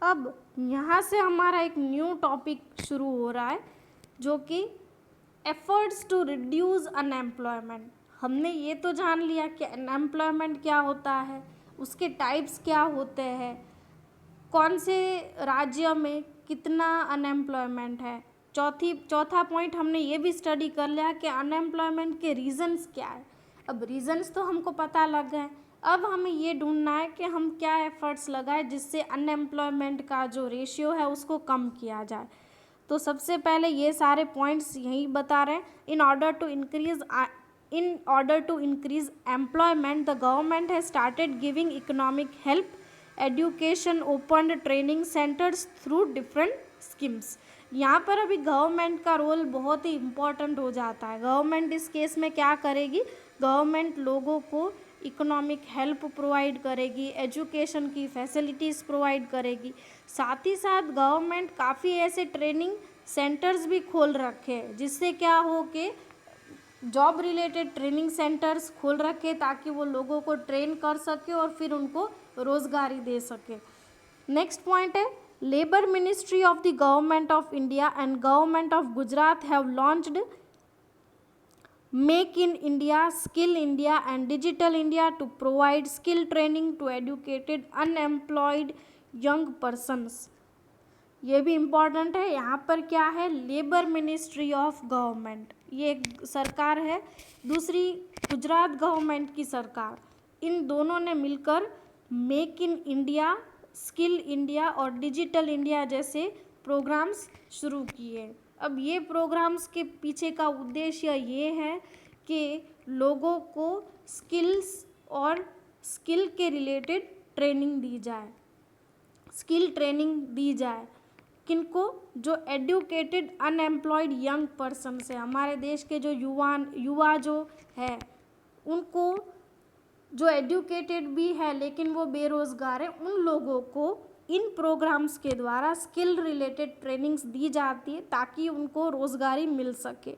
अब यहाँ से हमारा एक न्यू टॉपिक शुरू हो रहा है जो कि एफर्ट्स टू रिड्यूस अनएम्प्लॉयमेंट। हमने ये तो जान लिया कि अनएम्प्लॉयमेंट क्या होता है, उसके टाइप्स क्या होते हैं, कौन से राज्य में कितना अनएम्प्लॉयमेंट है। चौथा पॉइंट हमने ये भी स्टडी कर लिया कि अनएम्प्लॉयमेंट के रीजंस क्या है। अब रीजंस तो हमको पता लग गए, अब हमें ये ढूंढना है कि हम क्या एफर्ट्स लगाएं जिससे अनएम्प्लॉयमेंट का जो रेशियो है उसको कम किया जाए। तो सबसे पहले ये सारे पॉइंट्स यही बता रहे हैं। In order to increase employment the government has started giving economic help, education, open training centres through different schemes. यहाँ पर अभी गवर्नमेंट का रोल बहुत ही इम्पोर्टेंट हो जाता है। गवर्नमेंट इस केस में क्या करेगी, गवर्नमेंट लोगों को इकोनॉमिक हेल्प प्रोवाइड करेगी, एजुकेशन की फैसिलिटीज़ प्रोवाइड करेगी। साथ ही साथ गवर्नमेंट काफ़ी ऐसे ट्रेनिंग सेंटर्स भी खोल रखे हैं जिससे क्या हो कि जॉब रिलेटेड ट्रेनिंग सेंटर्स खोल रखे ताकि वो लोगों को ट्रेन कर सके और फिर उनको रोज़गारी दे सके। नेक्स्ट पॉइंट है, labour ministry of the government of India and government of Gujarat have launched Make in India, Skill India and Digital India to provide skill training to educated unemployed young persons। ये भी important है। यहाँ पर क्या है, labour ministry of government, ये एक सरकार है, दूसरी गुजरात गवर्नमेंट की सरकार, इन दोनों ने मिलकर make in India, skill India और डिजिटल इंडिया जैसे प्रोग्राम्स शुरू किए। अब ये प्रोग्राम्स के पीछे का उद्देश्य ये है कि लोगों को स्किल्स और स्किल के रिलेटेड ट्रेनिंग दी जाए, स्किल ट्रेनिंग दी जाए। किनको, जो एडुकेटेड अनएम्प्लॉयड यंग पर्सन है, हमारे देश के जो युवा जो है उनको, जो एडुकेटेड भी है लेकिन वो बेरोज़गार है, उन लोगों को इन प्रोग्राम्स के द्वारा स्किल रिलेटेड ट्रेनिंग्स दी जाती है ताकि उनको रोज़गारी मिल सके।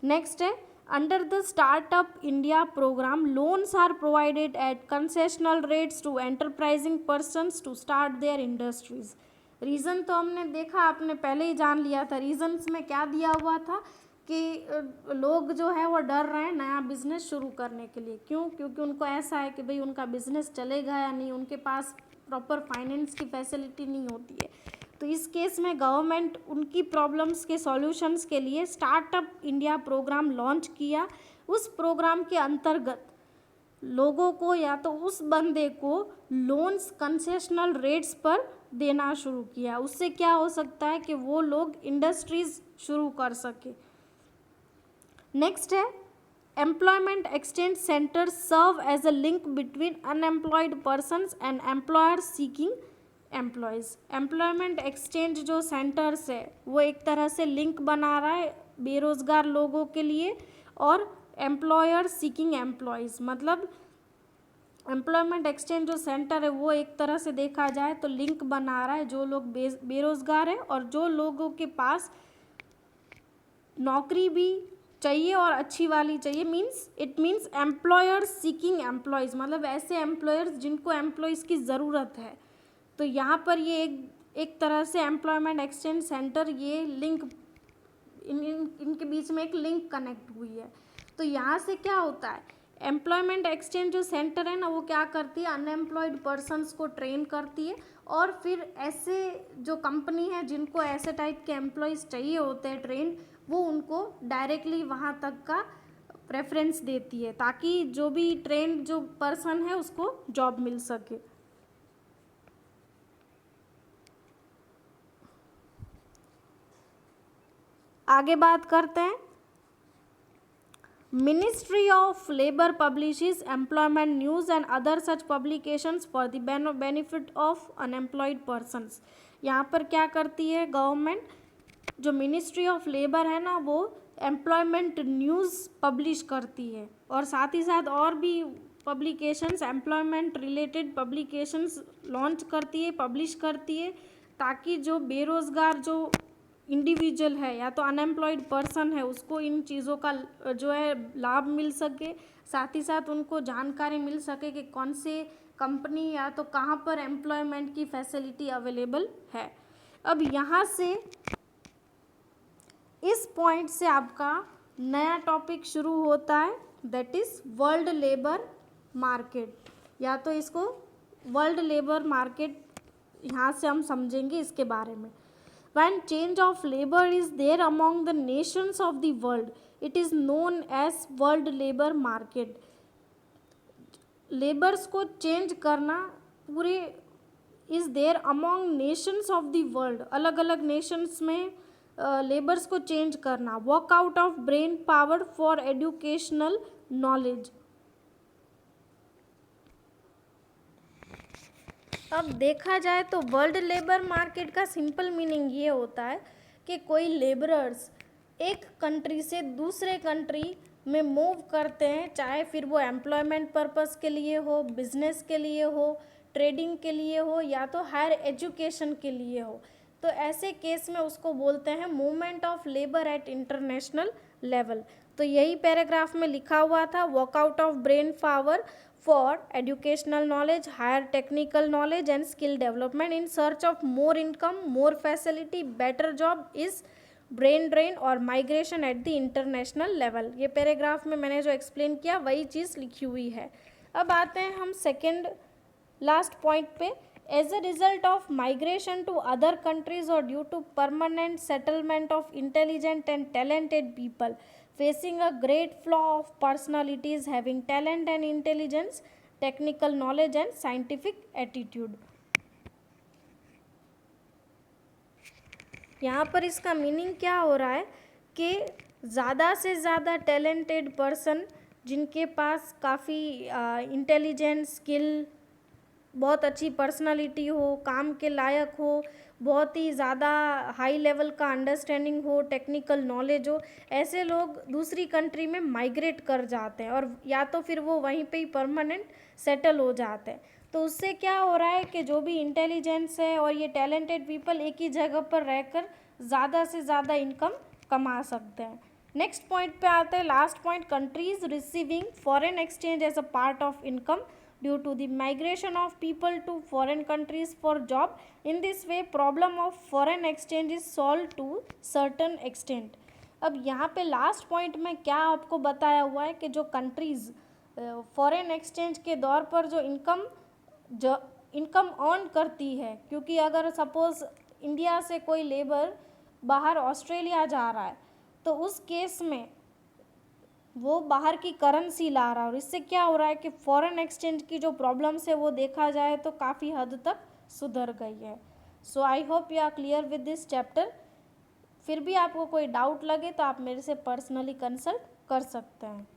नेक्स्ट है, under the startup India programme loans are provided at concessional rates to enterprising persons to start their industries. Reason तो हमने देखा, आपने पहले ही जान लिया था। रीजन्स में क्या दिया हुआ था कि लोग जो है वो डर रहे हैं नया बिजनेस शुरू करने के लिए। क्यों? क्योंकि उनको ऐसा है कि भाई उनका बिजनेस चलेगा या नहीं, उनके पास प्रॉपर फाइनेंस की फैसिलिटी नहीं होती है। तो इस केस में गवर्नमेंट उनकी प्रॉब्लम्स के सॉल्यूशंस के लिए स्टार्टअप इंडिया प्रोग्राम लॉन्च किया। उस प्रोग्राम के अंतर्गत लोगों को या तो उस बंदे को लोन्स कंसेशनल रेट्स पर देना शुरू किया। उससे क्या हो सकता है कि वो लोग इंडस्ट्रीज शुरू कर सके। नेक्स्ट है, employment exchange centres serve as a link between unemployed persons and employer seeking employees. Employment exchange जो सेंटर्स है वो एक तरह से लिंक बना रहा है बेरोज़गार लोगों के लिए और एम्प्लॉयर सीकिंग एम्प्लॉयज़। मतलब एम्प्लॉयमेंट एक्सचेंज जो सेंटर है वो एक तरह से देखा जाए तो लिंक बना रहा है जो लोग बेरोज़गार है और जो लोगों के पास नौकरी भी चाहिए और अच्छी वाली चाहिए। It means employer seeking employees, मतलब ऐसे एम्प्लॉयर्स जिनको एम्प्लॉयज़ की ज़रूरत है। तो यहाँ पर ये एक तरह से एम्प्लॉयमेंट एक्सचेंज सेंटर, ये लिंक इनके बीच में एक लिंक कनेक्ट हुई है। तो यहाँ से क्या होता है, एम्प्लॉयमेंट एक्सचेंज जो सेंटर है ना वो क्या करती है, अनएम्प्लॉयड पर्सनस को ट्रेन करती है और फिर ऐसे जो कंपनी है जिनको ऐसे टाइप के एम्प्लॉयज़ चाहिए होते हैं ट्रेन, वो उनको डायरेक्टली वहाँ तक का प्रेफरेंस देती है ताकि जो भी ट्रेन जो पर्सन है उसको जॉब मिल सके। आगे बात करते हैं, ministry of labour publishes employment news and other such publications for the benefit of unemployed persons. यहाँ पर क्या करती है गवर्नमेंट, जो मिनिस्ट्री ऑफ लेबर है ना वो एम्प्लॉयमेंट न्यूज़ पब्लिश करती है और साथ ही साथ और भी publications, employment related publications launch करती है, पब्लिश करती है ताकि जो बेरोज़गार जो इंडिविजुअल है या तो अनएम्प्लॉयड पर्सन है उसको इन चीज़ों का जो है लाभ मिल सके। साथ ही साथ उनको जानकारी मिल सके कि कौन से कंपनी या तो कहाँ पर एम्प्लॉयमेंट की फैसिलिटी अवेलेबल है। अब यहाँ से इस पॉइंट से आपका नया टॉपिक शुरू होता है, that is world labour market, या तो इसको वर्ल्ड लेबर मार्केट यहाँ से हम समझेंगे इसके बारे में। When change of labor is there among the nations of the world, it is known as world labor market. Labours को चेंज करना पूरे is there among nations of the world, अलग अलग नेशंस में लेबर्स को चेंज करना। Workout of brain power for educational knowledge. अब देखा जाए तो वर्ल्ड लेबर मार्केट का सिंपल मीनिंग ये होता है कि कोई लेबरर्स एक कंट्री से दूसरे कंट्री में मूव करते हैं, चाहे फिर वो एम्प्लॉयमेंट पर्पस के लिए हो, बिजनेस के लिए हो, ट्रेडिंग के लिए हो, या तो हायर एजुकेशन के लिए हो। तो ऐसे केस में उसको बोलते हैं movement of labour at international level. तो यही पैराग्राफ में लिखा हुआ था, workout of brain power for educational knowledge, higher technical knowledge and skill development in search of more income, more facility, better job is brain drain और migration at the international level। ये paragraph में मैंने जो explain किया वही चीज़ लिखी हुई है। अब आते हैं हम सेकेंड लास्ट पॉइंट पे। As a result of migration to other countries और due to permanent settlement of intelligent and talented people facing a great flow of personalities having talent and intelligence, technical knowledge and scientific attitude। यहाँ पर इसका meaning क्या हो रहा है कि ज़्यादा से ज़्यादा टैलेंटेड पर्सन जिनके पास काफ़ी इंटेलिजेंस, स्किल, बहुत अच्छी पर्सनालिटी हो, काम के लायक हो, बहुत ही ज़्यादा हाई लेवल का अंडरस्टैंडिंग हो, टेक्निकल नॉलेज हो, ऐसे लोग दूसरी कंट्री में माइग्रेट कर जाते हैं और या तो फिर वो वहीं पे ही परमानेंट सेटल हो जाते हैं। तो उससे क्या हो रहा है कि जो भी इंटेलिजेंस है और ये टैलेंटेड पीपल एक ही जगह पर रहकर ज़्यादा से ज़्यादा इनकम कमा सकते हैं। नेक्स्ट पॉइंट पे आते हैं, last point, countries receiving foreign exchange as a part of income due to the migration of people to foreign countries for job. In this way problem of foreign exchange is solved to certain extent। अब यहाँ पे last point में क्या आपको बताया हुआ है कि जो कंट्रीज़ फॉरेन एक्सचेंज के दौर पर जो इनकम अर्न करती है, क्योंकि अगर सपोज़ इंडिया से कोई लेबर बाहर ऑस्ट्रेलिया जा रहा है तो उस केस में वो बाहर की करेंसी ला रहा है और इससे क्या हो रहा है कि फॉरेन एक्सचेंज की जो प्रॉब्लम्स है वो देखा जाए तो काफ़ी हद तक सुधर गई है। So I hope you are clear with this chapter. फिर भी आपको कोई डाउट लगे तो आप मेरे से पर्सनली कंसल्ट कर सकते हैं।